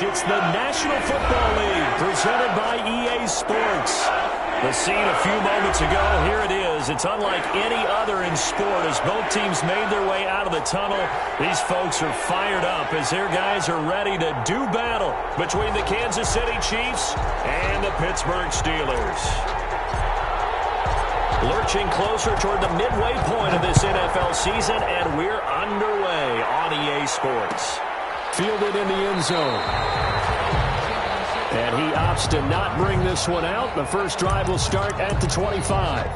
It's the National Football League presented by EA Sports. The scene a few moments ago, here it is. It's unlike any other in sport as both teams made their way out of the tunnel. These folks are fired up as their guys are ready to do battle between the Kansas City Chiefs and the Pittsburgh Steelers. Lurching closer toward the midway point of this NFL season, and we're underway on EA Sports. Fielded in the end zone. And he opts to not bring this one out. The first drive will start at the 25.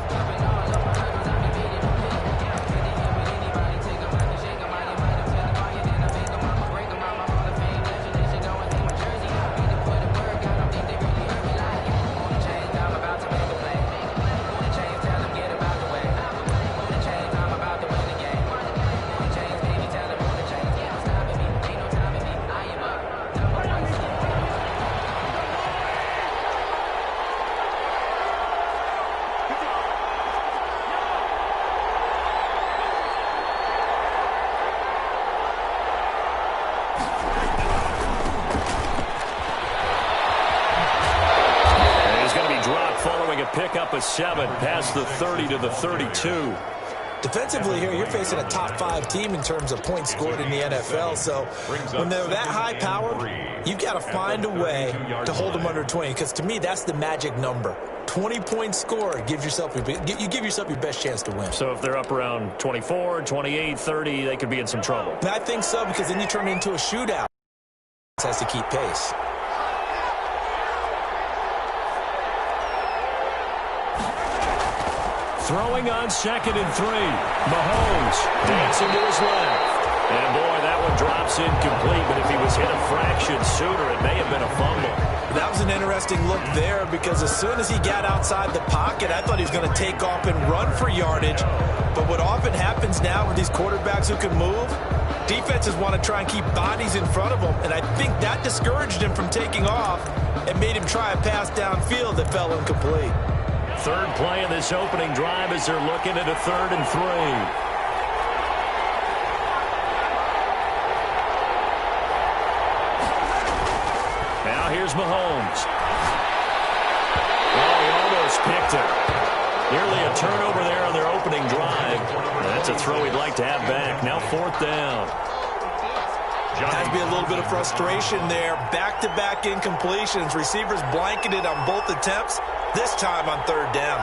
Pick up a 7 past the 30 to the 32. Defensively here, you're facing a top 5 team in terms of points scored in the NFL. So when they're that high powered, you've got to find a way to hold them under 20. Because to me, that's the magic number. 20 points scored gives yourself you give yourself your best chance to win. So if they're up around 24, 28, 30, they could be in some trouble. And I think so, because then you turn it into a shootout. It has to keep pace. Throwing on 2nd and 3. Mahomes dancing to his left. And, boy, that one drops incomplete. But if he was hit a fraction sooner, it may have been a fumble. That was an interesting look there because as soon as he got outside the pocket, I thought he was going to take off and run for yardage. But what often happens now with these quarterbacks who can move, defenses want to try and keep bodies in front of them. And I think that discouraged him from taking off and made him try a pass downfield that fell incomplete. Third play of this opening drive as they're looking at a 3rd and 3. Now here's Mahomes. Oh, he almost picked it. Nearly a turnover there on their opening drive. That's a throw he'd like to have back. Now 4th down. Has to be a little bit of frustration there. Back-to-back incompletions. Receivers blanketed on both attempts. This time on 3rd down.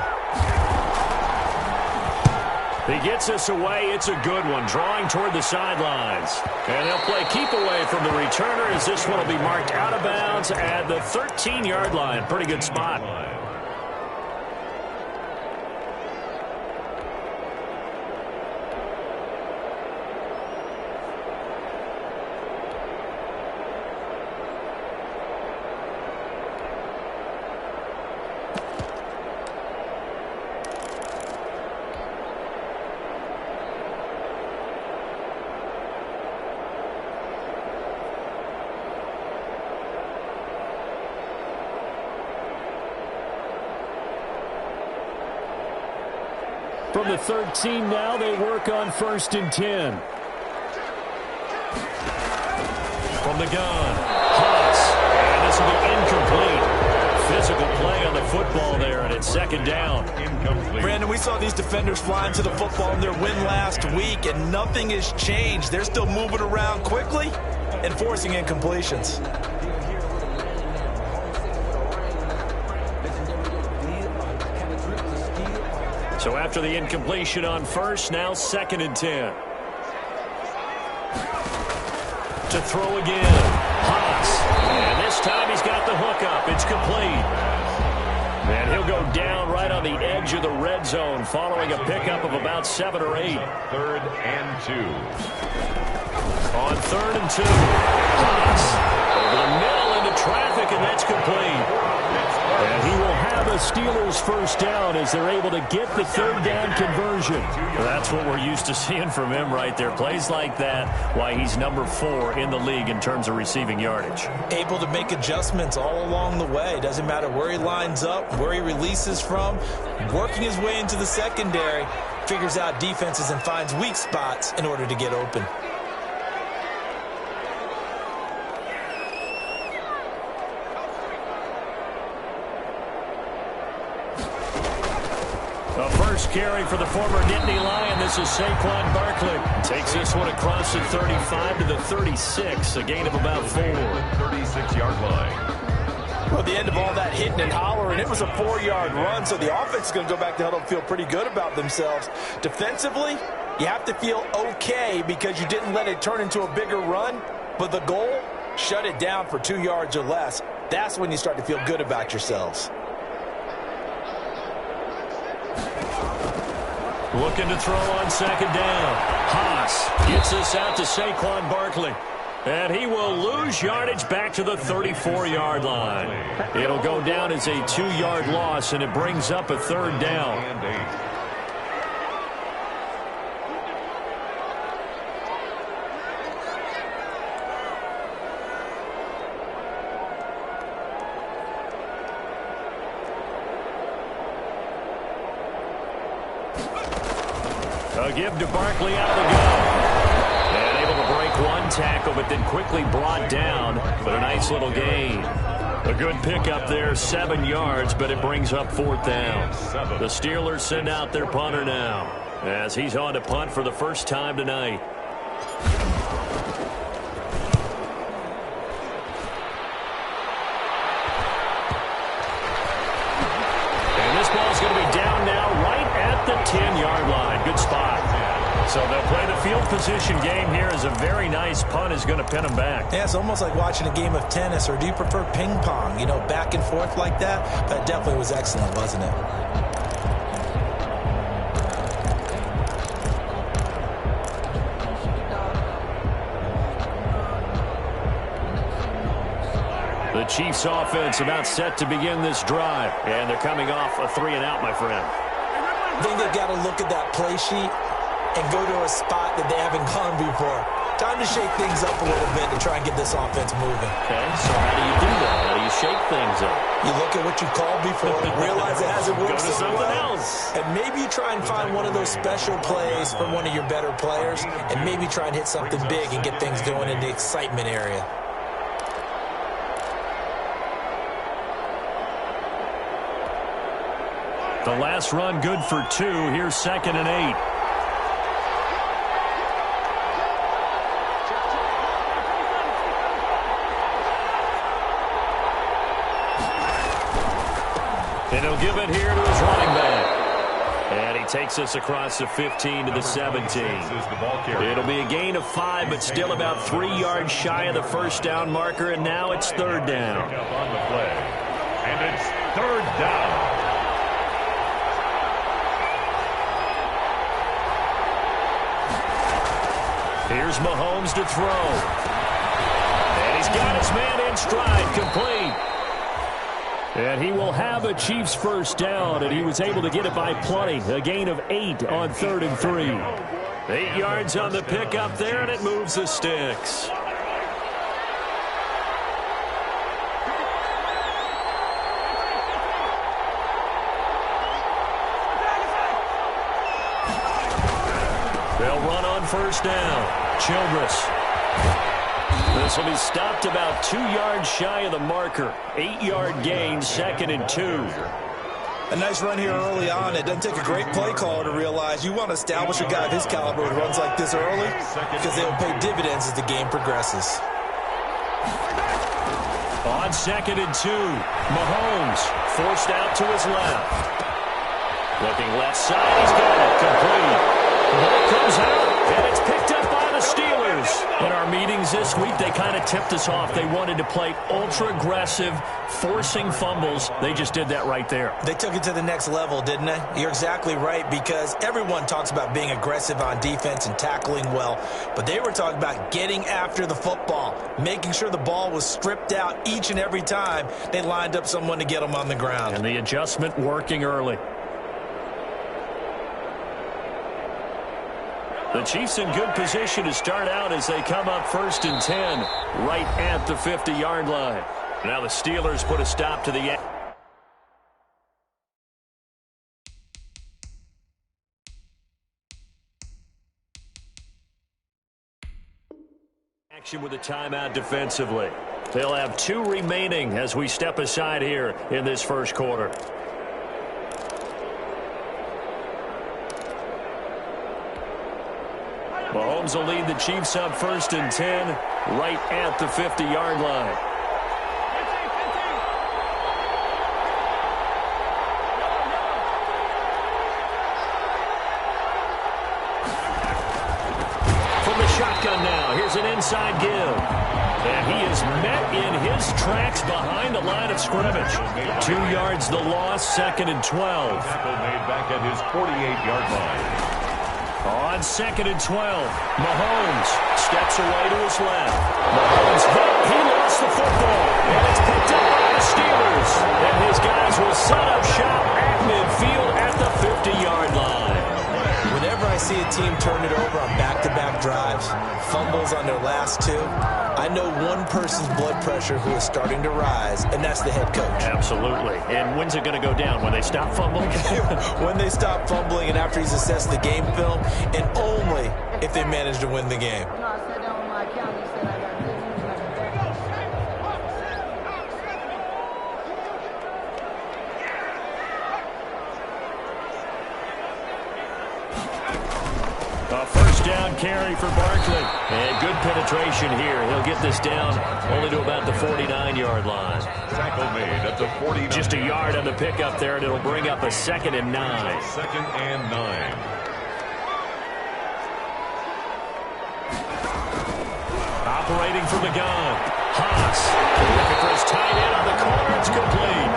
He gets us away. It's a good one. Drawing toward the sidelines. And they'll play keep away from the returner as this one will be marked out of bounds at the 13-yard line. Pretty good spot. From the 13 now, they work on 1st and 10. From the gun, Haas, and this will be incomplete. Physical play on the football there, and it's 2nd down. Incomplete. Brandon, we saw these defenders flying to the football in their win last week, and nothing has changed. They're still moving around quickly and forcing incompletions. So after the incompletion on 1st, now 2nd and 10. To throw again, Haas. And this time he's got the hook up. It's complete. And he'll go down right on the edge of the red zone following a pickup of about 7 or 8. 3rd and 2. On 3rd and 2, Haas over the middle into traffic, and that's complete. And he will have a Steelers 1st down as they're able to get the 3rd down conversion. That's what we're used to seeing from him right there. Plays like that, why he's number 4 in the league in terms of receiving yardage. Able to make adjustments all along the way. Doesn't matter where he lines up, where he releases from. Working his way into the secondary, figures out defenses and finds weak spots in order to get open. carry for the former Nittany Lion. This is Saquon Barkley. Takes this one across the 35 to the 36, a gain of about 4. 36-yard line. Well, the end of all that hitting and hollering, it was a 4-yard run, so the offense is going to go back to huddle and feel pretty good about themselves. Defensively, you have to feel okay because you didn't let it turn into a bigger run, but the goal, shut it down for 2 yards or less. That's when you start to feel good about yourselves. Looking to throw on second down. Haas gets this out to Saquon Barkley. And he will lose yardage back to the 34-yard line. It'll go down as a 2-yard loss, and it brings up a third down. A give to Barkley out of the gun. And able to break one tackle, but then quickly brought down. But a nice little gain. A good pickup there, 7 yards, but it brings up fourth down. The Steelers send out their punter now, as he's on to punt for the first time tonight. And this ball's going to be down now right at the 10-yard line. Good spot. So they'll play the field position game here as a very nice punt is going to pin them back. Yeah, it's almost like watching a game of tennis, or do you prefer ping pong? You know, back and forth like that? That definitely was excellent, wasn't it? The Chiefs offense about set to begin this drive. And they're coming off a 3-and-out, my friend. I think they've got to look at that play sheet and go to a spot that they haven't gone before. Time to shake things up a little bit to try and get this offense moving. Okay, so how do you do that? How do you shake things up? You look at what you called before, realize it hasn't worked Go to so something well, else. and maybe you try and find one of those special plays from one of your better players, and maybe try and hit something big and get things going in the excitement area. The last run good for 2. Here's 2nd and 8. And he'll give it here to his running back. And he takes us across the 15 to the 17. It'll be a gain of 5, but still about 3 yards shy of the first down marker, and now it's third down. And it's third down. Here's Mahomes to throw. And he's got his man in stride, complete. And he will have a Chiefs first down, and he was able to get it by plenty. A gain of 8 on 3rd and 3. 8 yards on the pickup there, and it moves the sticks. They'll run on first down. Childress. This will be stopped about 2 yards shy of the marker. 8-yard gain, 2nd and 2. A nice run here early on. It doesn't take a great play caller to realize you want to establish a guy of his caliber who runs like this early, because they'll pay dividends as the game progresses. On 2nd and 2, Mahomes forced out to his left. Looking left side, he's got it, complete. The ball comes out, and it's picked up by the Steelers. In our meetings this week, they kind of tipped us off. They wanted to play ultra-aggressive, forcing fumbles. They just did that right there. They took it to the next level, didn't they? You're exactly right, because everyone talks about being aggressive on defense and tackling well, but they were talking about getting after the football, making sure the ball was stripped out each and every time they lined up someone to get them on the ground. And the adjustment working early. The Chiefs in good position to start out as they come up 1st and 10 right at the 50-yard line. Now the Steelers put a stop to the action with a timeout defensively. They'll have 2 remaining as we step aside here in this first quarter. Mahomes will lead the Chiefs up 1st and 10 right at the 50-yard line. From the shotgun now, here's an inside give. And he is met in his tracks behind the line of scrimmage. 2 yards the loss, 2nd and 12. Tackle made back at his 48-yard line. On 2nd and 12, Mahomes steps away to his left. Mahomes hit. He lost the football. And it's picked up by the Steelers. And his guys will set up shop at midfield at the 50-yard line. Whenever I see a team turn it over on back-to-back drives, fumbles on their last 2, I know one person's blood pressure who is starting to rise, and that's the head coach. Absolutely. And when's it going to go down? When they stop fumbling? When they stop fumbling and after he's assessed the game film, and only if they manage to win the game. A first down carry for Barkley. And good penetration here. He'll get this down only to about the 49-yard line. Tackle made at the 49. Just a yard on the pickup there, and it'll bring up a 2nd and 9. 2nd and 9. Operating from the gun. Haas looking for his tight end on the corner. It's complete.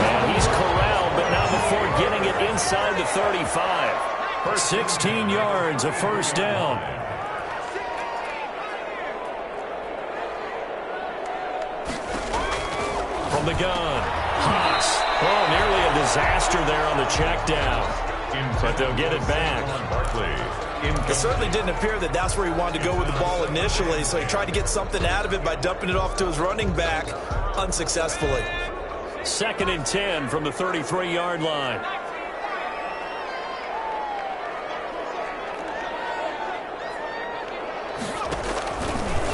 And he's corralled, but not before getting it inside the 35. 16 yards, a first down. From the gun, Haas. Oh, nearly a disaster there on the check down. But they'll get it back. It certainly didn't appear that that's where he wanted to go with the ball initially, so he tried to get something out of it by dumping it off to his running back unsuccessfully. 2nd and 10 from the 33-yard line.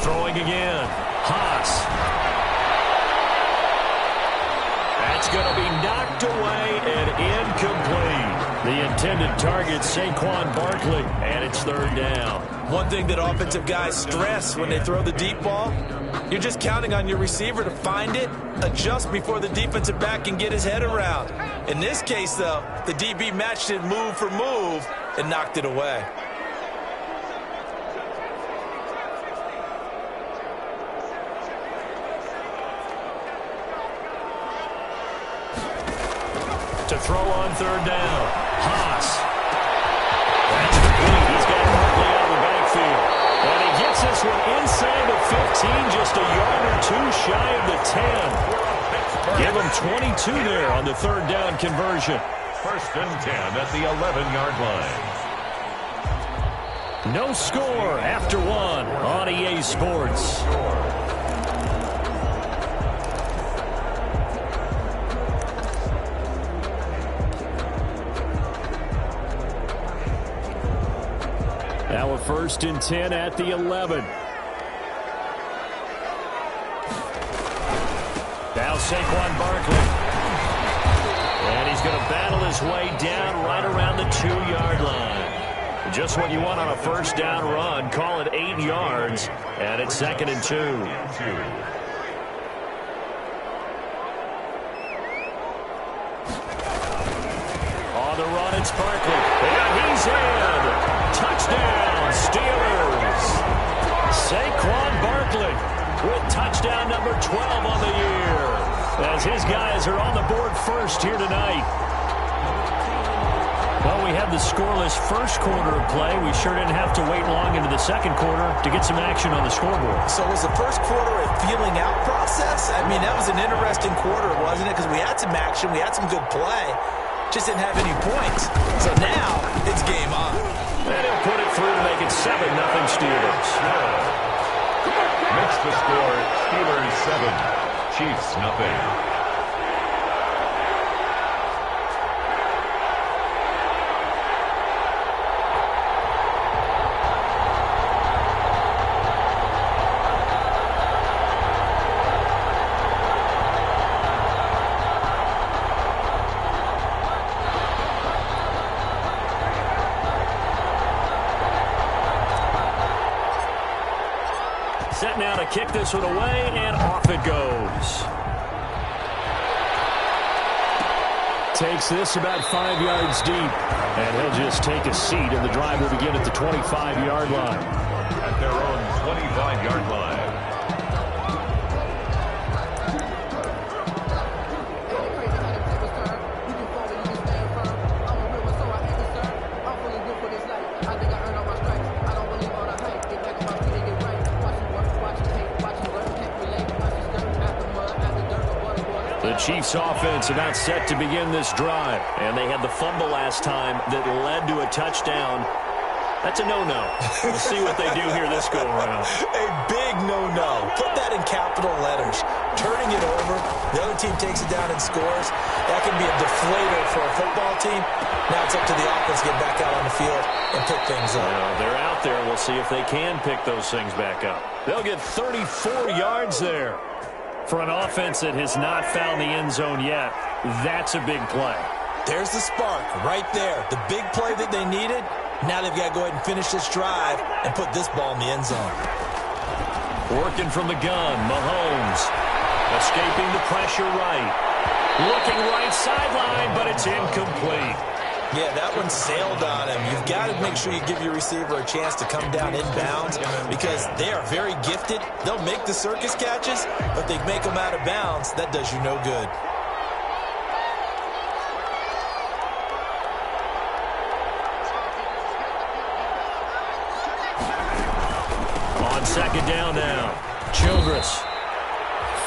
Throwing again. Haas. That's going to be knocked away and incomplete. The intended target, Saquon Barkley, and it's 3rd down. One thing that offensive guys stress when they throw the deep ball, you're just counting on your receiver to find it, adjust before the defensive back can get his head around. In this case, though, the DB matched it move for move and knocked it away. To throw on 3rd down. Haas. That's complete. He's got Barkley out of the backfield. And he gets this one inside the 15, just a yard or 2 shy of the 10. Give him 22 there on the 3rd down conversion. 1st and 10 at the 11-yard line. No score after 1 on EA Sports. Now a 1st and 10 at the 11. Now Saquon Barkley. And he's going to battle his way down right around the 2-yard line. Just what you want on a first down run. Call it 8 yards. And it's 2nd and 2. On the run, it's Barkley. And he's in. Touchdown, Steelers. Saquon Barkley with touchdown number 12 on the year. As his guys are on the board first here tonight. Well, we had the scoreless first quarter of play. We sure didn't have to wait long into the second quarter to get some action on the scoreboard. So was the first quarter a feeling out process? I mean, that was an interesting quarter, wasn't it? Because we had some action, we had some good play. Just didn't have any points. So now it's game on. And he'll put it through to make it 7-0 Steelers. Makes the score Steelers 7, Chiefs nothing. kick this one away, and off it goes. Takes this about 5 yards deep, and he'll just take a seat, and the drive will begin at the 25-yard line. At their own 25-yard line. The Chiefs offense about set to begin this drive. And they had the fumble last time that led to a touchdown. That's a no-no. We'll see what they do here this go-around. A big no-no. Put that in capital letters. Turning it over, the other team takes it down and scores. That can be a deflator for a football team. Now it's up to the offense to get back out on the field and pick things up. Well, they're out there. We'll see if they can pick those things back up. They'll get 34 yards there. For an offense that has not found the end zone yet, that's a big play. There's the spark right there. The big play that they needed. Now they've got to go ahead and finish this drive and put this ball in the end zone. Working from the gun, Mahomes. Escaping the pressure right. Looking right sideline, but it's incomplete. Yeah, that one sailed on him. You've got to make sure you give your receiver a chance to come down inbounds because they are very gifted. They'll make the circus catches, but they make them out of bounds. That does you no good. On second down now, Childress.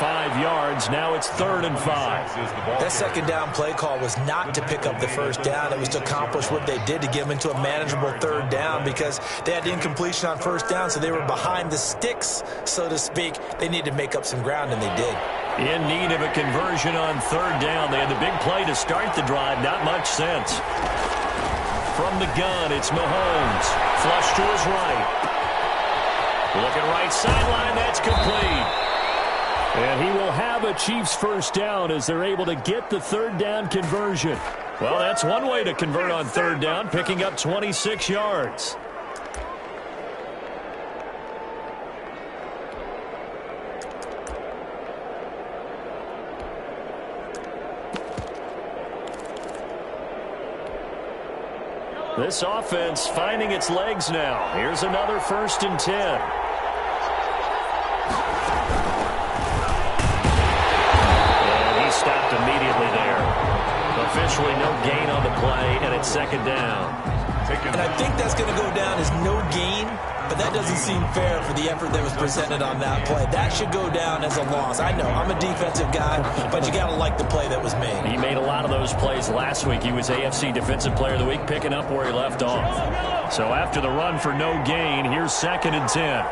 5 yards. Now it's 3rd and 5. That second down play call was not to pick up the first down. It was to accomplish what they did to get them into a manageable 3rd down because they had incompletion on first down, so they were behind the sticks, so to speak. They needed to make up some ground, and they did. In need of a conversion on 3rd down. They had the big play to start the drive. Not much sense. From the gun, it's Mahomes. Flush to his right. Looking right sideline. That's complete. And he will have a Chiefs first down as they're able to get the 3rd down conversion. Well, that's one way to convert on 3rd down, picking up 26 yards. This offense finding its legs now. Here's another 1st and 10. Stopped immediately there. Officially no gain on the play, and it's 2nd down. And I think that's going to go down as no gain, but that doesn't seem fair for the effort that was presented on that play. That should go down as a loss. I know, I'm a defensive guy, but you got to like the play that was made. He made a lot of those plays last week. He was AFC Defensive Player of the Week, picking up where he left off. So after the run for no gain, here's 2nd and 10.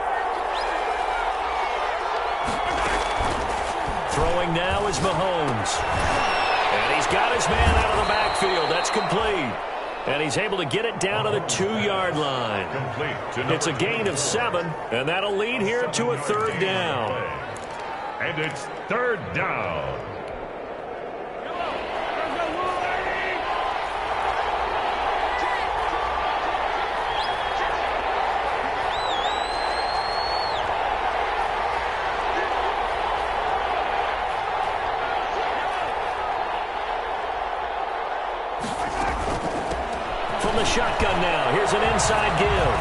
Throwing now is Mahomes. And he's got his man out of the backfield. That's complete. And he's able to get it down to the 2-yard line. It's a gain of 7, and that'll lead here to a 3rd down. And it's 3rd down. From the shotgun now, here's an inside give.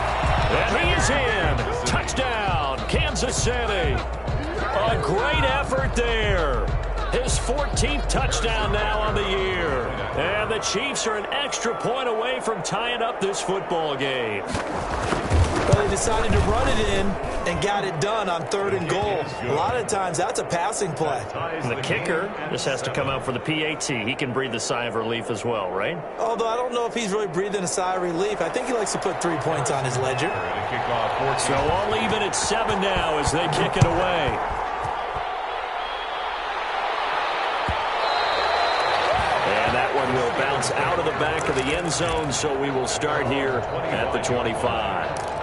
And he is in. Touchdown, Kansas City. A great effort there. His 14th touchdown now on the year. And the Chiefs are an extra point away from tying up this football game. Well, they decided to run it in and got it done on 3rd and goal. A lot of times, that's a passing play. And the kicker, this has to come out for the PAT. He can breathe a sigh of relief as well, right? Although I don't know if he's really breathing a sigh of relief. I think he likes to put 3 points on his ledger. So all even at 7 now as they kick it away. And that one will bounce out of the back of the end zone, so we will start here at the 25.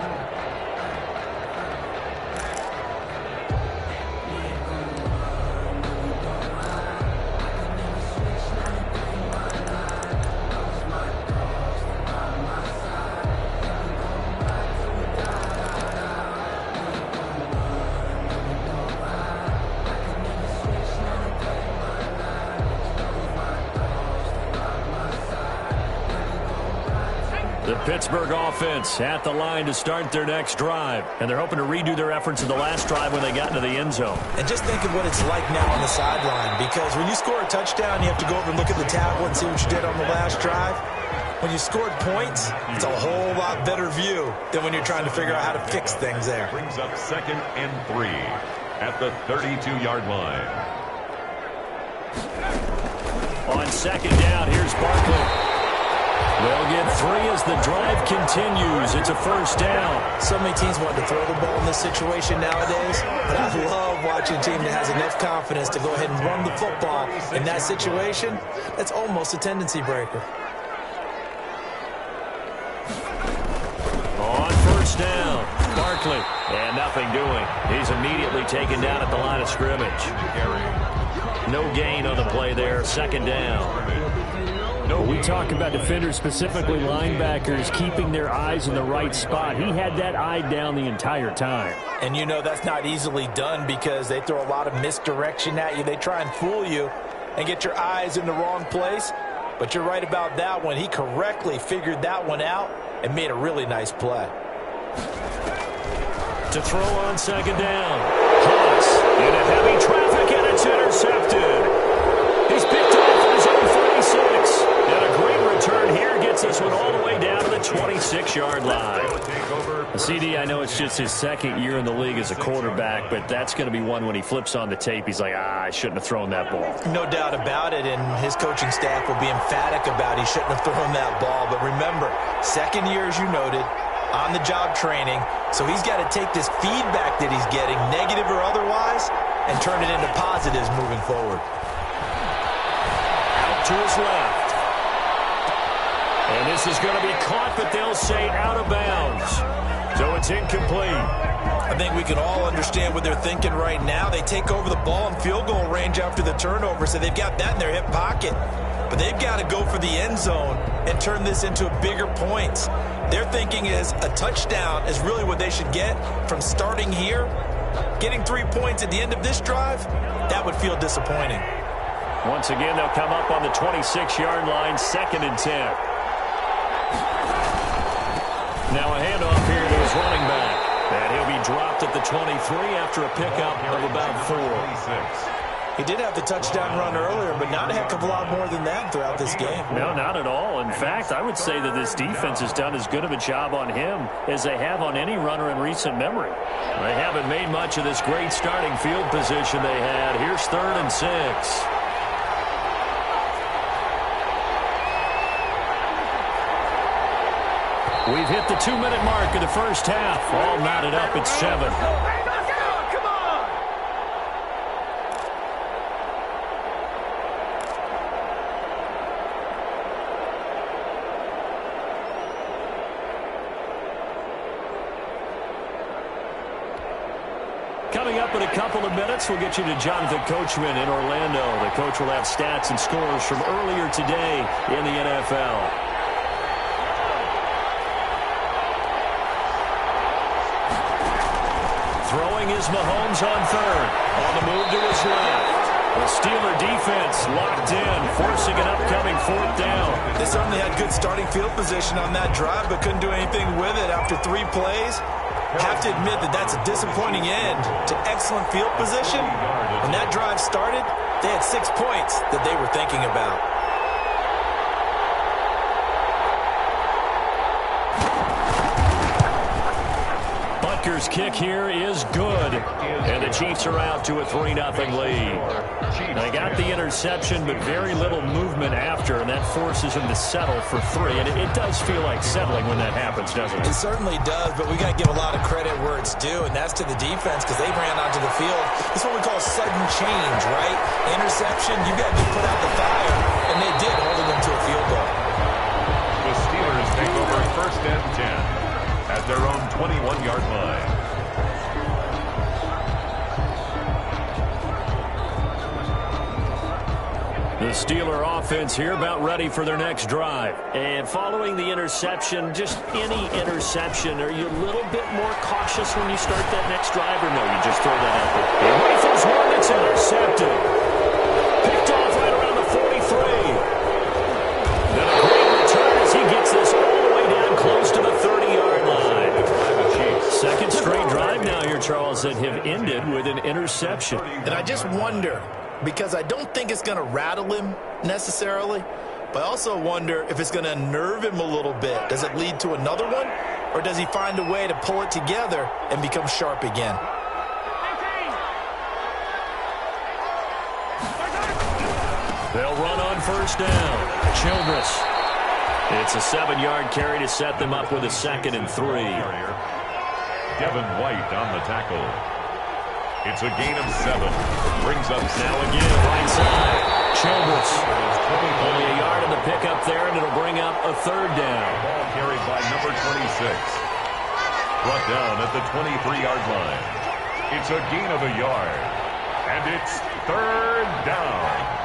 The Pittsburgh offense at the line to start their next drive. And they're hoping to redo their efforts in the last drive when they got into the end zone. And just think of what it's like now on the sideline. Because when you score a touchdown, you have to go over and look at the tablet and see what you did on the last drive. When you scored points, it's a whole lot better view than when you're trying to figure out how to fix things there. Brings up 2nd and 3 at the 32-yard line. On 2nd down, here's Barkley. They'll get 3 as the drive continues. It's a 1st down. So many teams want to throw the ball in this situation nowadays, but I love watching a team that has enough confidence to go ahead and run the football. In that situation, that's almost a tendency breaker. On 1st down, Barkley. And nothing doing. He's immediately taken down at the line of scrimmage. No gain on the play there. 2nd down. We talk about defenders, specifically linebackers, keeping their eyes in the right spot. He had that eye down the entire time. And you know that's not easily done because they throw a lot of misdirection at you. They try and fool you and get your eyes in the wrong place. But you're right about that one. He correctly figured that one out and made a really nice play. To throw on 2nd down. Hawks into heavy traffic, and it's intercepted. He's picked off at his own 46. And a great return here gets this one all the way down to the 26-yard line. CD, I know it's just his 2nd year in the league as a quarterback, but that's going to be one when he flips on the tape. He's like, I shouldn't have thrown that ball. No doubt about it, and his coaching staff will be emphatic about he shouldn't have thrown that ball. But remember, 2nd year, as you noted, on-the-job training, so he's got to take this feedback that he's getting, negative or otherwise, and turn it into positives moving forward. Out to his left. And this is going to be caught, but they'll say out of bounds. So it's incomplete. I think we can all understand what they're thinking right now. They take over the ball in field goal range after the turnover, so they've got that in their hip pocket. But they've got to go for the end zone and turn this into bigger points. Their thinking is a touchdown is really what they should get from starting here. Getting 3 points at the end of this drive, that would feel disappointing. Once again, they'll come up on the 26-yard line, 2nd and 10. Now a handoff here to his running back. And he'll be dropped at the 23 after a pickup of about 4. He did have the touchdown run earlier, but not a heck of a lot more than that throughout this game. No, not at all. In fact, I would say that this defense has done as good of a job on him as they have on any runner in recent memory. They haven't made much of this great starting field position they had. Here's 3rd and 6. We've hit the 2-minute mark of the 1st half. All knotted up at 7. Coming up in a couple of minutes, we'll get you to Jonathan Coachman in Orlando. The coach will have stats and scores from earlier today in the NFL. Throwing is Mahomes on 3rd. On the move to his left. The Steeler defense locked in, forcing an upcoming 4th down. They certainly had good starting field position on that drive, but couldn't do anything with it after 3 plays. Have to admit that that's a disappointing end to excellent field position. When that drive started, they had 6 points that they were thinking about. Butker's kick here is good. And the Chiefs are out to a 3-0 lead. They got the interception, but very little movement after, and that forces him to settle for 3. And it does feel like settling when that happens, doesn't it? It certainly does, but we got to give a lot of credit where it's due, and that's to the defense because they ran onto the field. It's what we call sudden change, right? Interception, you got to put out the fire, and they did, holding them to a field goal. The Steelers take over 1st and 10 at their own 21-yard line. The Steeler offense here about ready for their next drive. And following the interception, just any interception, are you a little bit more cautious when you start that next drive, or no, you just throw that out there? He rifles one, it's intercepted. Picked off right around the 43. Then a great return as he gets this all the way down drive ended with an interception. And I just wonder, because I don't think it's going to rattle him necessarily, but I also wonder if it's going to unnerve him a little bit. Does it lead to another one, or does he find a way to pull it together and become sharp again? They'll run on first down. Childress. It's a 7-yard carry to set them up with a 2nd and 3. Devin White on the tackle. It's a gain of 7. Brings up now again, right side. Childress. Only a yard in the pickup there, and it'll bring up a 3rd down. Ball carried by number 26. Brought down at the 23-yard line. It's a gain of a yard. And it's 3rd down.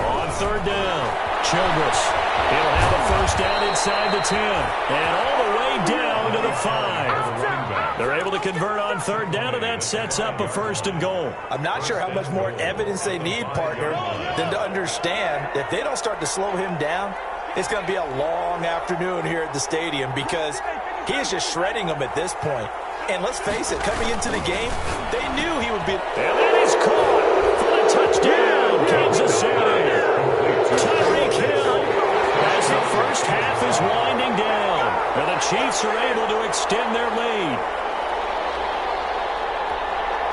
On 3rd down, Childress. He'll have a first down inside the 10. And all the way down to the 5. They're able to convert on 3rd down, and that sets up a 1st and goal. I'm not sure how much more evidence they need, partner, than to understand if they don't start to slow him down, it's going to be a long afternoon here at the stadium, because he is just shredding them at this point. And let's face it, coming into the game, they knew he would be. And that is caught for the touchdown, Kansas City. Tyreek Hill, as the first half is winding down, and the Chiefs are able to extend their lead.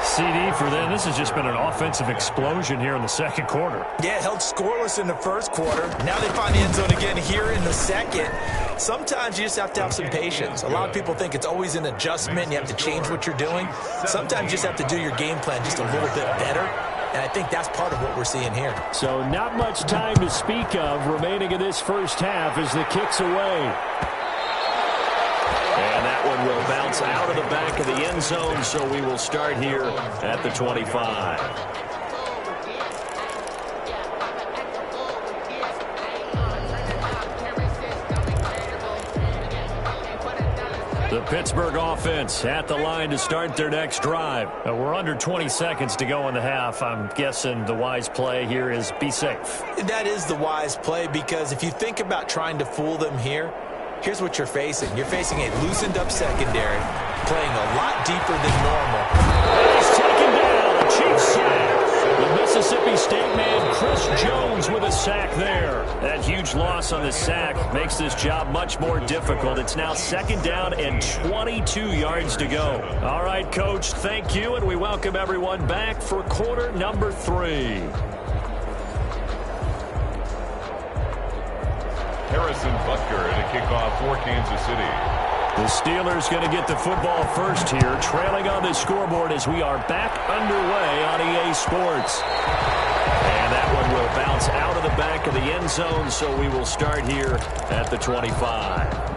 CD for them. This has just been an offensive explosion here in the 2nd quarter. Yeah, held scoreless in the 1st quarter. Now they find the end zone again here in the 2nd. Sometimes you just have to have some patience. A lot of people think it's always an adjustment. You have to change what you're doing. Sometimes you just have to do your game plan just a little bit better. And I think that's part of what we're seeing here. So not much time to speak of remaining in this first half as the kick's away. And that one will bounce out of the back of the end zone, so we will start here at the 25. The Pittsburgh offense at the line to start their next drive. We're under 20 seconds to go in the half. I'm guessing the wise play here is be safe. That is the wise play, because if you think about trying to fool them here, here's what you're facing. You're facing a loosened up secondary, playing a lot deeper than normal. He's taken down. Chiefs sack. The Mississippi State man, Chris Jones, with a sack there. That huge loss on the sack makes this job much more difficult. It's now 2nd down and 22 yards to go. All right, Coach, thank you, and we welcome everyone back for quarter number 3. Harrison Butker to kick off for Kansas City. The Steelers going to get the football first here, trailing on the scoreboard as we are back underway on EA Sports. And that one will bounce out of the back of the end zone, so we will start here at the 25.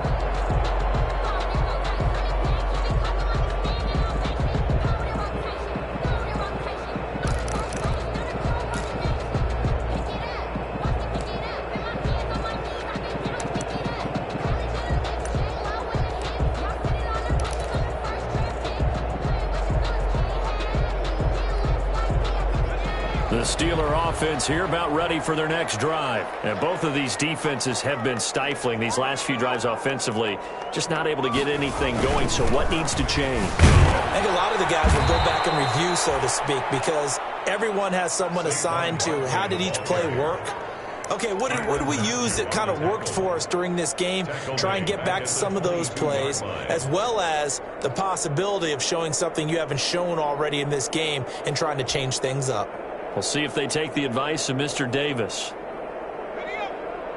The Steeler offense here about ready for their next drive. And both of these defenses have been stifling these last few drives offensively. Just not able to get anything going, so what needs to change? I think a lot of the guys will go back and review, so to speak, because everyone has someone assigned to how did each play work. Okay, what did we use that kind of worked for us during this game? Try and get back to some of those plays, as well as the possibility of showing something you haven't shown already in this game and trying to change things up. We'll see if they take the advice of Mr. Davis.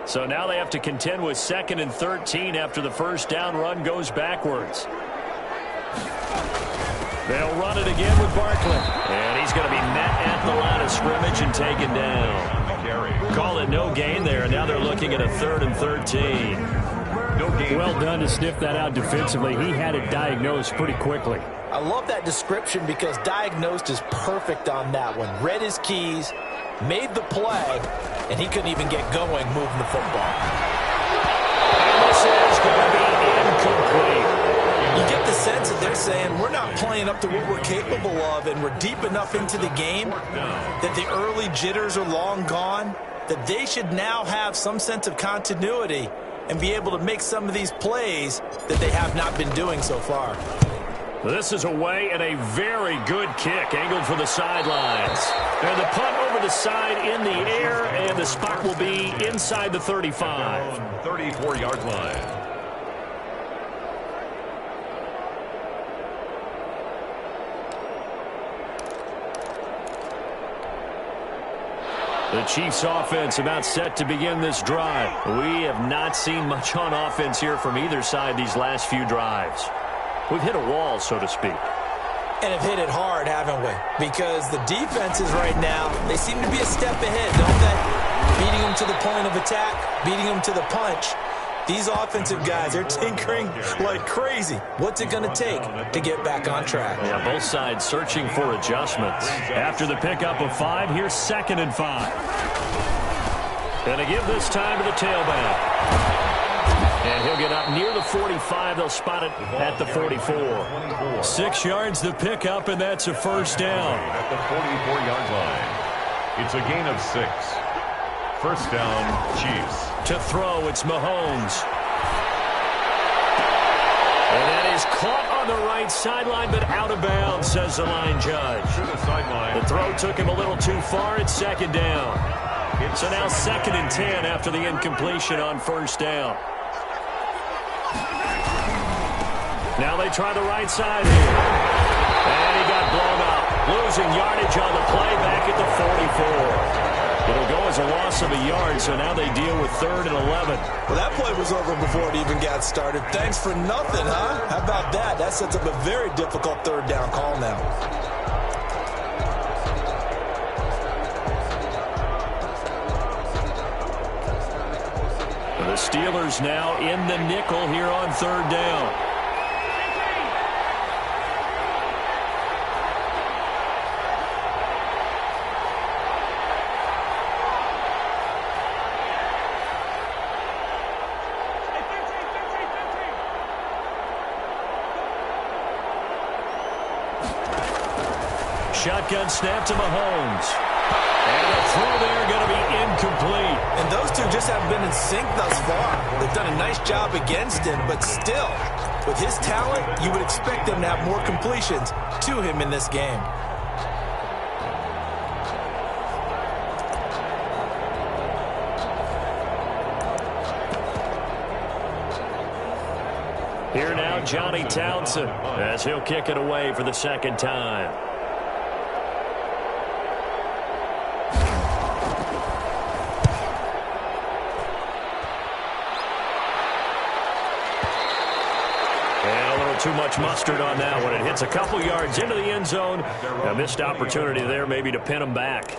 So now they have to contend with 2nd and 13 after the first down run goes backwards. They'll run it again with Barkley. And he's going to be met at the line of scrimmage and taken down. Call it no gain there. Now they're looking at a 3rd and 13. No gain. Well done to sniff that out defensively. He had it diagnosed pretty quickly. I love that description because diagnosed is perfect on that one. Read his keys, made the play, and he couldn't even get going moving the football. And this is going to be incomplete. You get the sense that they're saying we're not playing up to what we're capable of, and we're deep enough into the game that the early jitters are long gone. that they should now have some sense of continuity and be able to make some of these plays that they have not been doing so far. This is away and a very good kick angled for the sidelines. And the punt over the side in the air, and the spot will be inside the 35. 34-yard line. The Chiefs offense about set to begin this drive. We have not seen much on offense here from either side these last few drives. We've hit a wall, so to speak. And have hit it hard, haven't we? Because the defenses right now, they seem to be a step ahead, don't they? Beating them to the point of attack, beating them to the punch. These offensive guys, they're tinkering like crazy. What's it going to take to get back on track? Yeah, both sides searching for adjustments. After the pickup of 5, here's 2nd and 5. Gonna give this time to the tailback. And he'll get up near the 45. They'll spot it at the 44. 6 yards the pickup, and that's a first down. At the 44-yard line. It's a gain of 6. First down, Chiefs. To throw, it's Mahomes. And that is caught on the right sideline, but out of bounds, says the line judge. To the sideline. The throw took him a little too far. It's 2nd down. So now 2nd and 10 after the incompletion on first down. Now they try the right side here. And he got blown up. Losing yardage on the play back at the 44. It'll go as a loss of a yard, so now they deal with 3rd and 11. Well, that play was over before it even got started. Thanks for nothing, huh? How about that? That sets up a very difficult 3rd down call now. The Steelers now in the nickel here on 3rd down. Shotgun snap to Mahomes. And the throw there going to be incomplete. And those two just haven't been in sync thus far. They've done a nice job against him, but still, with his talent, you would expect them to have more completions to him in this game. Here now, Johnny Townsend, as he'll kick it away for the 2nd time. Too much mustard on that one. It hits a couple yards into the end zone. A missed opportunity there maybe to pin him back.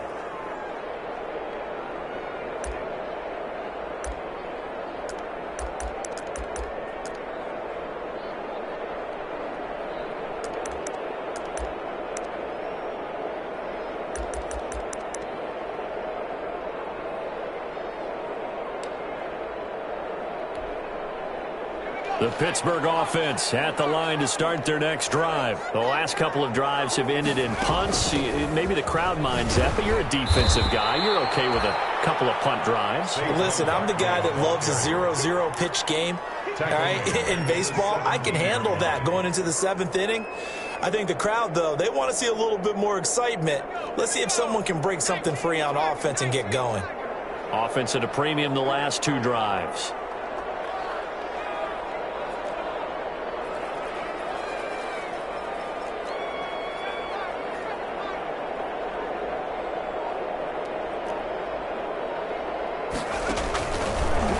The Pittsburgh offense at the line to start their next drive. The last couple of drives have ended in punts. Maybe the crowd minds that, but you're a defensive guy. You're okay with a couple of punt drives. Listen, I'm the guy that loves a 0-0 pitch game. All right, in baseball, I can handle that going into the 7th inning. I think the crowd, though, they want to see a little bit more excitement. Let's see if someone can break something free on offense and get going. Offense at a premium the last 2 drives.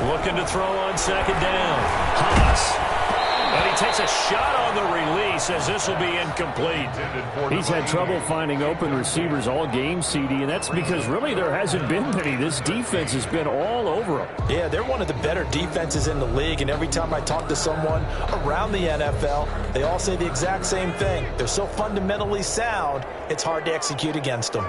Looking to throw on 2nd down. Haas. And he takes a shot on the release as this will be incomplete. He's had trouble finding open receivers all game, CD, and that's because really there hasn't been many. This defense has been all over him. Yeah, they're one of the better defenses in the league, and every time I talk to someone around the NFL, they all say the exact same thing. They're so fundamentally sound, it's hard to execute against them.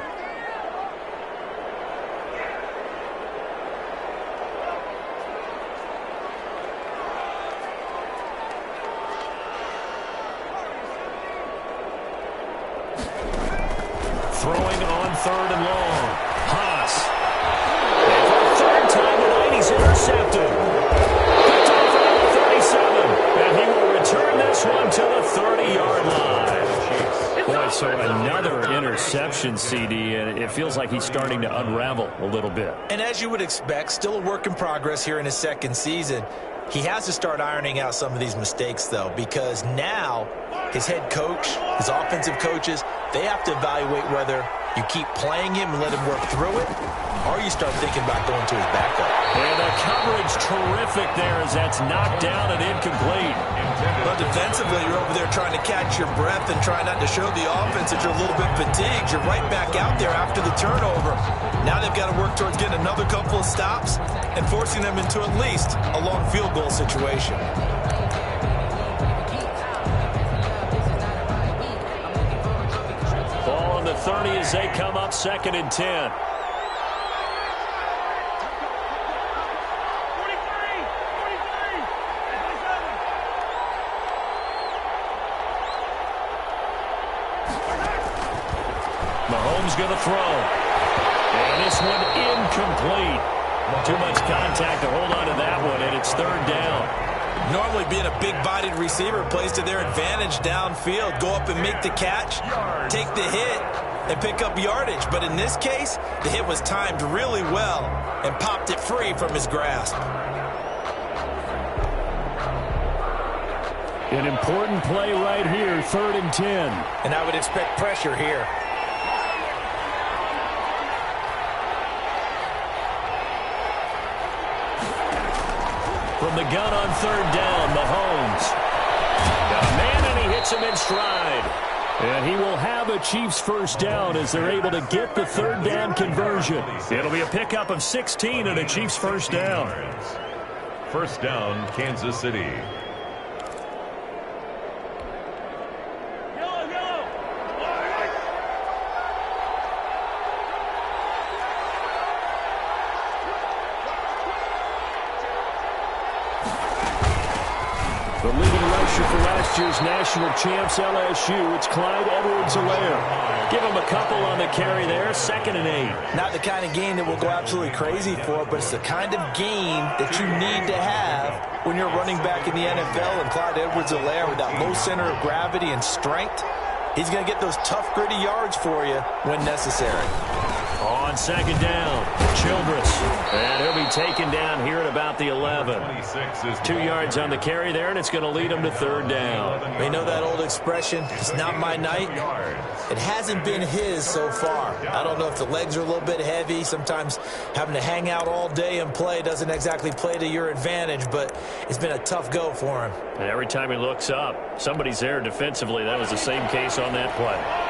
Throwing on 3rd and long. Haas. intercepted. Picked off at the 37. And he will return this one to the 30-yard line. Boy, so another interception, CD, and it feels like he's starting to unravel a little bit. And as you would expect, still a work in progress here in his second season. He has to start ironing out some of these mistakes, though, because now his head coach, his offensive coaches, they have to evaluate whether you keep playing him and let him work through it, or you start thinking about going to his backup. And the coverage terrific there as that's knocked down and incomplete. But defensively, you're over there trying to catch your breath and try not to show the offense that you're a little bit fatigued. You're right back out there after the turnover. Now they've got to work towards getting another couple of stops and forcing them into at least a long field goal situation. Ball on the 30 as they come up 2nd and 10. Mahomes going to throw. And this one incomplete. Too much contact to hold on to that one, and it's 3rd down. Normally being a big-bodied receiver plays to their advantage downfield. Go up and make the catch, take the hit, and pick up yardage. But in this case, the hit was timed really well and popped it free from his grasp. An important play right here, 3rd and 10. And I would expect pressure here. From the gun on 3rd down, Mahomes. Got a man, and he hits him in stride. And he will have a Chiefs first down as they're able to get the 3rd down conversion. It'll be a pickup of 16 and a Chiefs first down. First down, Kansas City. The leading rusher for last year's national champs, LSU, it's Clyde Edwards-Helaire. Give him a couple on the carry there, 2nd and 8. Not the kind of game that we'll go absolutely crazy for, but it's the kind of game that you need to have when you're running back in the NFL. And Clyde Edwards-Helaire, with that low center of gravity and strength, he's going to get those tough, gritty yards for you when necessary. On 2nd down, Childress. And he'll be taken down here at about the 11. 2 yards on the carry there, and it's going to lead him to 3rd down. You know that old expression, it's not my night? It hasn't been his so far. I don't know if the legs are a little bit heavy. Sometimes having to hang out all day and play doesn't exactly play to your advantage, but it's been a tough go for him. And every time he looks up, somebody's there defensively. That was the same case on that play.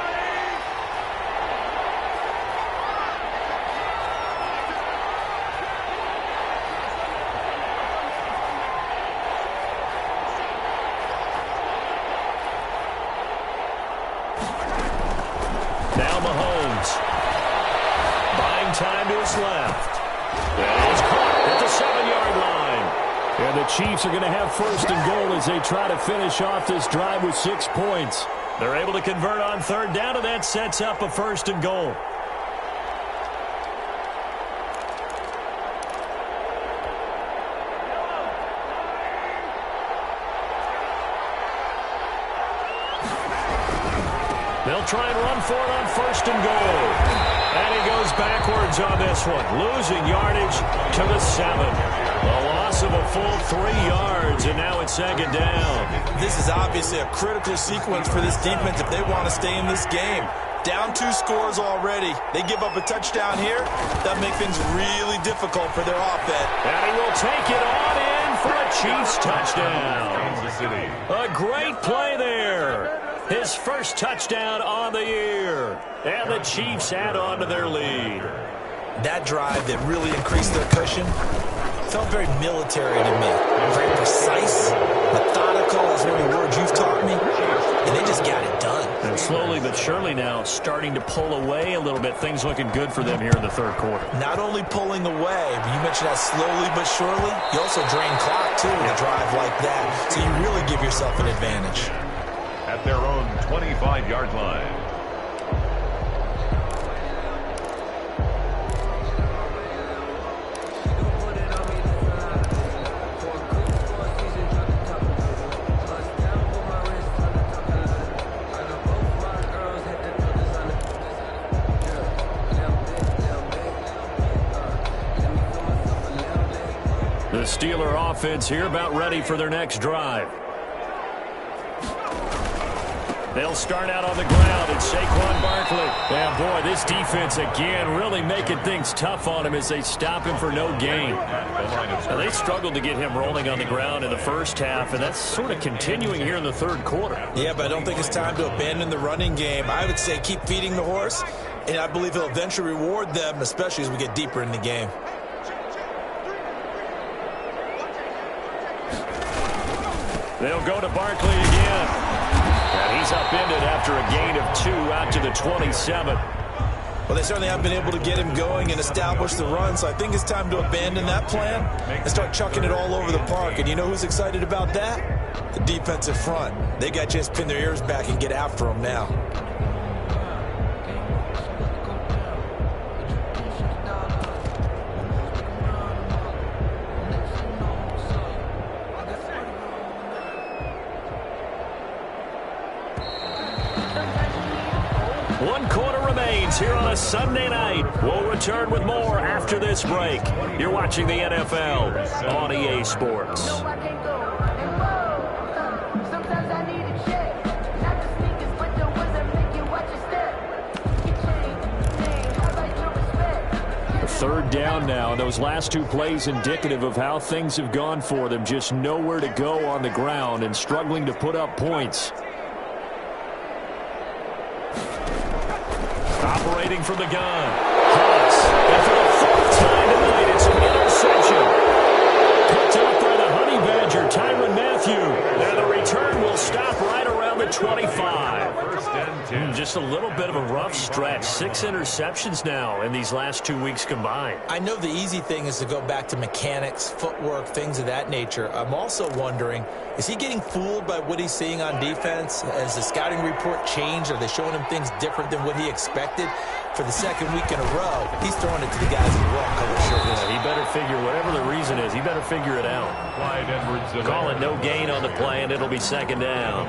Now Mahomes. Buying time to his left. And he's caught at the 7-yard line. And the Chiefs are going to have 1st and goal as they try to finish off this drive with 6 points. They're able to convert on 3rd down, and that sets up a 1st and goal. They'll try and run for it on 1st and goal. And he goes backwards on this one, losing yardage to the 7. A loss of a full 3 yards, and now it's 2nd down. This is obviously a critical sequence for this defense if they want to stay in this game. Down 2 scores already. They give up a touchdown here. That makes things really difficult for their offense. And he will take it on in for a Chiefs touchdown. Kansas City. A great play there. His first touchdown on the year. And the Chiefs add on to their lead. That drive that really increased their cushion felt very military to me. Very precise, methodical, that's one of the words you've taught me. And they just got it done. And slowly but surely now starting to pull away a little bit. Things looking good for them here in the 3rd quarter. Not only pulling away, but you mentioned that slowly but surely. You also drain clock, too, with a drive like that. So you really give yourself an advantage. At their own 25-yard line. offense here, about ready for their next drive. They'll start out on the ground. It's Saquon Barkley. And, boy, this defense, again, really making things tough on him as they stop him for no gain. Now, they struggled to get him rolling on the ground in the first half, and that's sort of continuing here in the third quarter. Yeah, but I don't think it's time to abandon the running game. I would say keep feeding the horse, and I believe he'll eventually reward them, especially as we get deeper in the game. They'll go to Barkley again. And he's upended after a gain of 2 out to the 27. Well, they certainly haven't been able to get him going and establish the run, so I think it's time to abandon that plan and start chucking it all over the park. And you know who's excited about that? The defensive front. They got a chance to pin their ears back and get after him now. One quarter remains here on a Sunday night. We'll return with more after this break. You're watching the NFL on EA Sports. Third down now. Those last 2 plays indicative of how things have gone for them. Just nowhere to go on the ground and struggling to put up points. Operating from the gun. Hawks. And for the 4th time tonight, it's an interception. Picked up by the Honey Badger, Tyrann Mathieu. And the return will stop right around the 25. Just a little bit of a rough stretch. 6 interceptions now in these last 2 weeks combined. I know the easy thing is to go back to mechanics, footwork, things of that nature. I'm also wondering, is he getting fooled by what he's seeing on defense? Has the scouting report changed? Are they showing him things different than what he expected? For the second week in a row, he's throwing it to the guys in the wrong color shirts. Yeah, he better figure, whatever the reason is, he better figure it out. Call it no gain on the play, and it'll be second down.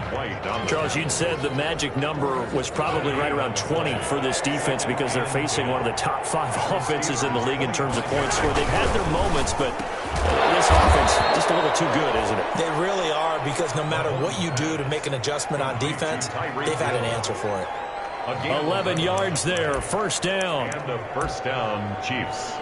Charles, you'd said the magic number was probably right around 20 for this defense because they're facing one of the top 5 offenses in the league in terms of points scored. They've had their moments, but this offense just a little too good, isn't it? They really are, because no matter what you do to make an adjustment on defense, they've had an answer for it. 11 yards there, first down. And the first down, Chiefs.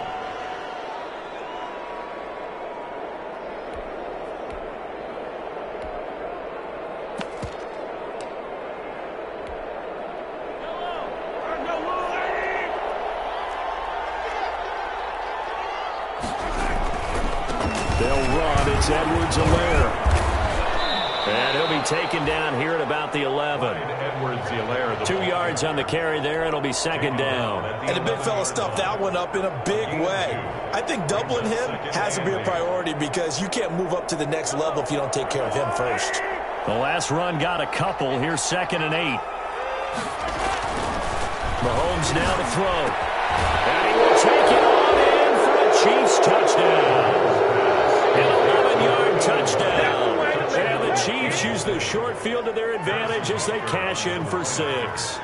They'll run. It's Edwards-Helaire. And he'll be taken down here at about the 11. 2 yards on the carry there. It'll be second down. And the big fella stuffed that one up in a big way. I think doubling him has to be a priority because you can't move up to the next level if you don't take care of him first. The last run got a couple. Here's 2nd and 8. Mahomes now to throw. And he will take it on in for a Chiefs touchdown. An 11-yard touchdown. And the Chiefs use the short field to their advantage as they cash in for 6.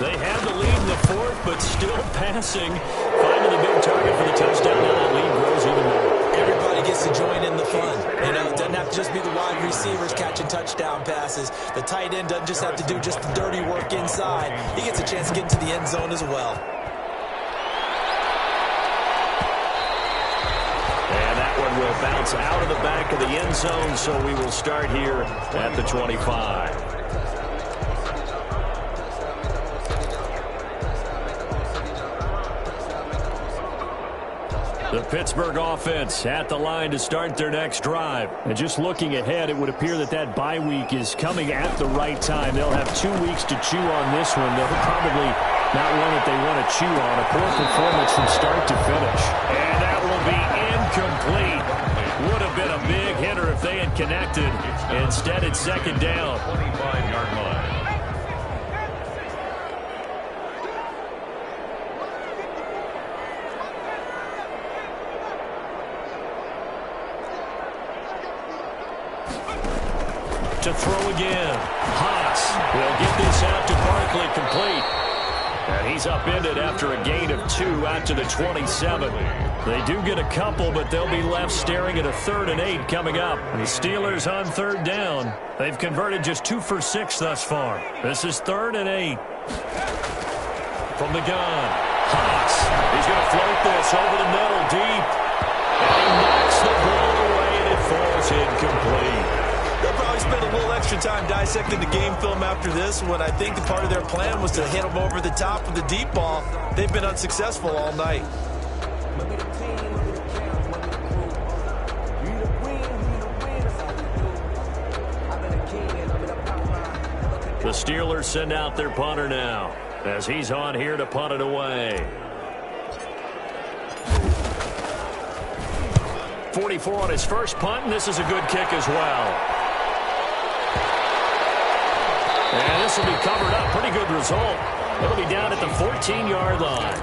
They had the lead in the 4th, but still passing. Finding the big target for the touchdown. Now that lead grows even more. Everybody gets to join in the fun. You know, it doesn't have to just be the wide receivers catching touchdown passes. The tight end doesn't just have to do just the dirty work inside. He gets a chance to get into the end zone as well. Will bounce out of the back of the end zone, so we will start here at the 25. The Pittsburgh offense at the line to start their next drive. And just looking ahead, it would appear that that bye week is coming at the right time. They'll have 2 weeks to chew on this one. They'll probably not one that they want to chew on. A poor performance from start to finish. And that will be incomplete. Would have been a big hitter if they had connected. Instead, it's second down. 25-yard line. To throw again. Haas will get this out to Barkley, complete. And he's upended after a gain of 2 out to the 27. They do get a couple, but they'll be left staring at a 3rd and 8 coming up. And the Steelers on 3rd down. They've converted just 2 for 6 thus far. This is 3rd and 8. From the gun, Haas. He's going to float this over the middle deep. And he knocks the ball away, and it falls incomplete. They'll probably spend a little extra time dissecting the game film after this, when I think part of their plan was to hit them over the top with the deep ball. They've been unsuccessful all night. The Steelers send out their punter now, as he's on here to punt it away. 44 on his first punt, and this is a good kick as well. And this will be covered up. Pretty good result. It'll be down at the 14-yard line.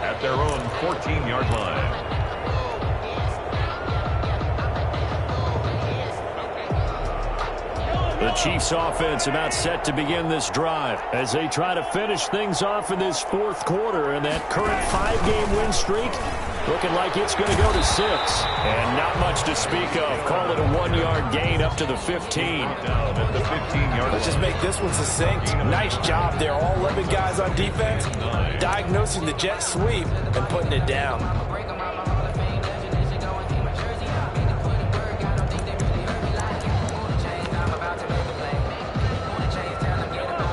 At their own 14-yard line. The Chiefs offense about set to begin this drive as they try to finish things off in this 4th quarter. And that current 5-game win streak looking like it's going to go to 6. And not much to speak of. Call it a 1-yard gain up to the 15. Down at the 15-yard. Let's just make this one succinct. Nice job there. All 11 guys on defense diagnosing the jet sweep and putting it down.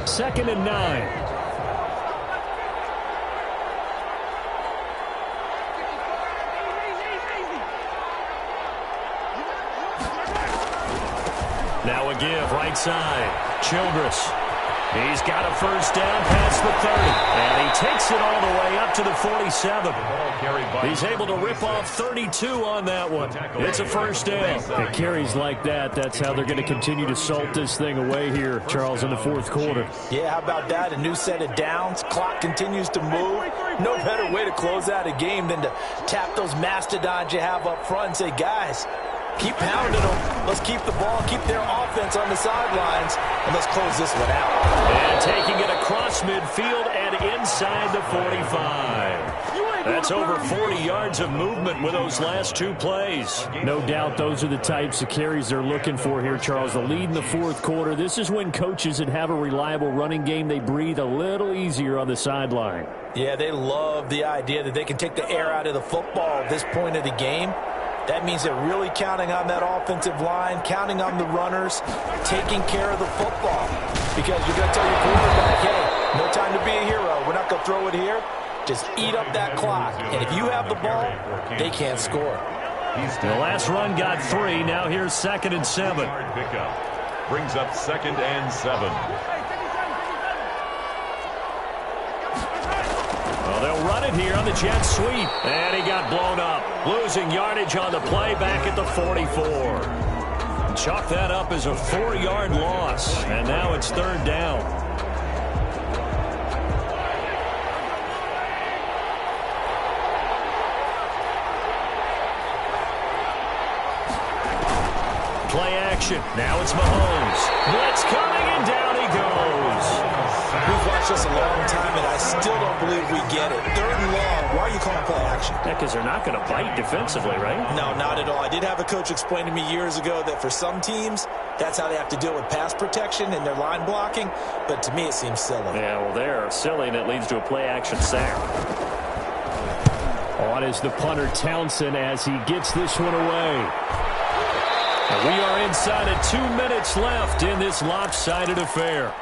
Second and 9. Now a give, right side. Childress. He's got a first down past the 30. And he takes it all the way up to the 47. He's able to rip off 32 on that one. It's a first down. And carries like that, that's how they're going to continue to salt this thing away here, Charles, in the 4th quarter. Yeah, how about that? A new set of downs. Clock continues to move. No better way to close out a game than to tap those mastodons you have up front and say, guys, keep pounding them. Let's keep the ball, keep their offense on the sidelines, and let's close this one out. And taking it across midfield and inside the 45. That's over 40 yards of movement with those last 2 plays. No doubt those are the types of carries they're looking for here, Charles. The lead in the 4th quarter. This is when coaches that have a reliable running game, they breathe a little easier on the sideline. Yeah, they love the idea that they can take the air out of the football at this point of the game. That means they're really counting on that offensive line, counting on the runners, taking care of the football. Because you're going to tell your quarterback, hey, no time to be a hero. We're not going to throw it here. Just eat up that clock. And if you have the ball, they can't score. The last run got 3. Now here's 2nd and 7. Pickup brings up 2nd and 7. Well, they'll run it here on the jet sweep. And he got blown up. Losing yardage on the play back at the 44. Chalk that up as a 4-yard loss. And now it's 3rd down. Play action. Now it's Mahomes. Blitz coming, and down he goes. We've watched this a long time, and I still don't believe we get it. 3rd and long. Why are you calling play action? Yeah, because they're not going to bite defensively, right? No, not at all. I did have a coach explain to me years ago that for some teams, that's how they have to deal with pass protection and their line blocking. But to me, it seems silly. Yeah, well, they're silly, and it leads to a play action sack. On is the punter, Townsend, as he gets this one away. And we are inside of 2 minutes left in this lopsided affair.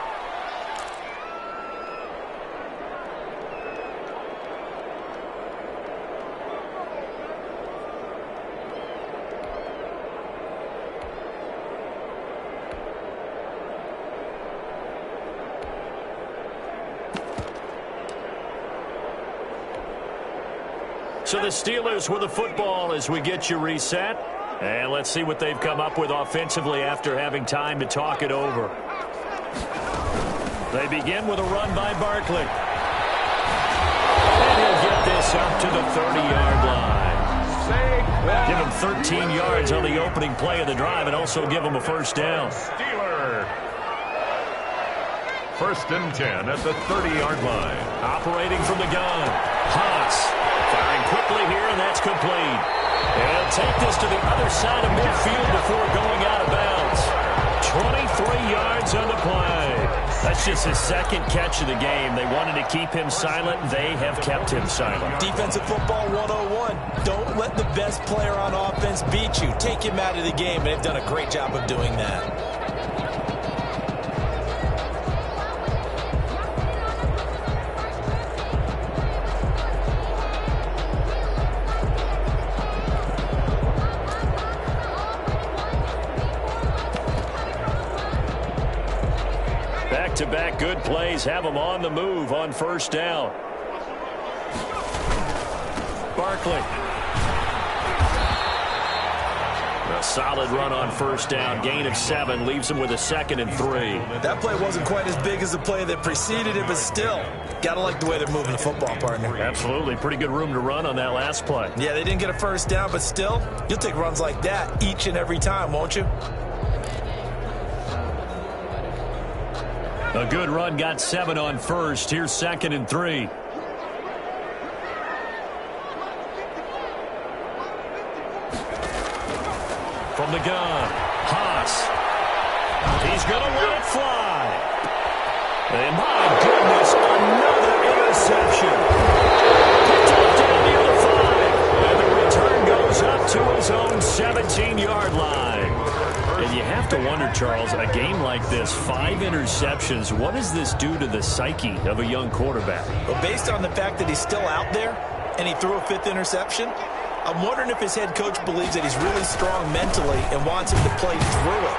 So the Steelers with the football as we get you reset. And let's see what they've come up with offensively after having time to talk it over. They begin with a run by Barkley. And he'll get this up to the 30-yard line. Give him 13 yards on the opening play of the drive and also give him a first down. First and 10 at the 30-yard line. Operating from the gun. Haas firing quickly here, and that's complete. And he'll take this to the other side of midfield before going out of bounds. 23 yards on the play. That's just his second catch of the game. They wanted to keep him silent. They have kept him silent. Defensive football 101. Don't let the best player on offense beat you. Take him out of the game, and they've done a great job of doing that. Back-to-back good plays have them on the move on first down. Barkley. A solid run on first down. Gain of 7 leaves them with a 2nd and 3. That play wasn't quite as big as the play that preceded it, but still, gotta like the way they're moving the football, partner. Absolutely. Pretty good room to run on that last play. Yeah, they didn't get a first down, but still, you'll take runs like that each and every time, won't you? A good run got 7 on first. Here's 2nd and 3. From the gun, Haas. He's going to let it fly. And my goodness, another interception. Picked up down near the 5. And the return goes up to his own 17-yard line. And you have to wonder, Charles, a game like this, 5 interceptions, what does this do to the psyche of a young quarterback? Well, based on the fact that he's still out there and he threw a 5th interception, I'm wondering if his head coach believes that he's really strong mentally and wants him to play through it.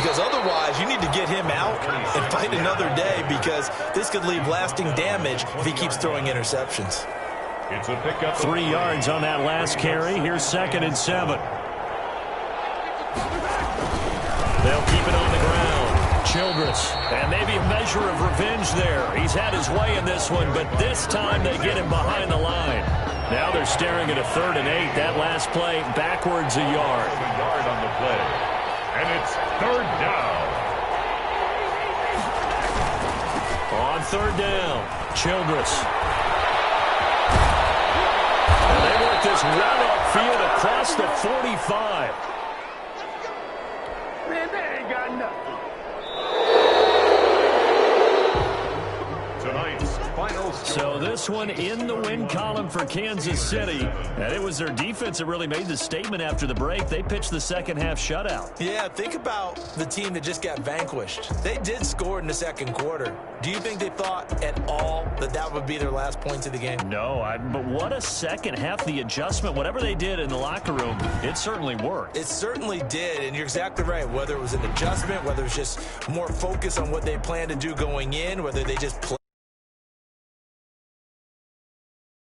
Because otherwise, you need to get him out and fight another day, because this could leave lasting damage if he keeps throwing interceptions. It's a pickup. 3 yards on that last carry. Here's 2nd and 7. They'll keep it on the ground. Childress. And maybe a measure of revenge there. He's had his way in this one, but this time they get him behind the line. Now they're staring at a 3rd and 8. That last play, backwards a yard. A yard on the play. And it's 3rd down. On 3rd down, Childress. And they work this run upfield across the 45. Man, they ain't got nothing. Tonight's final score. So this one in the win column for Kansas City. And it was their defense that really made the statement after the break. They pitched the second half shutout. Yeah, think about the team that just got vanquished. They did score in the 2nd quarter. Do you think they thought at all that that would be their last points of the game? No, but what a second half. The adjustment, whatever they did in the locker room, it certainly worked. It certainly did, and you're exactly right. Whether it was an adjustment, whether it was just more focus on what they planned to do going in, whether they just played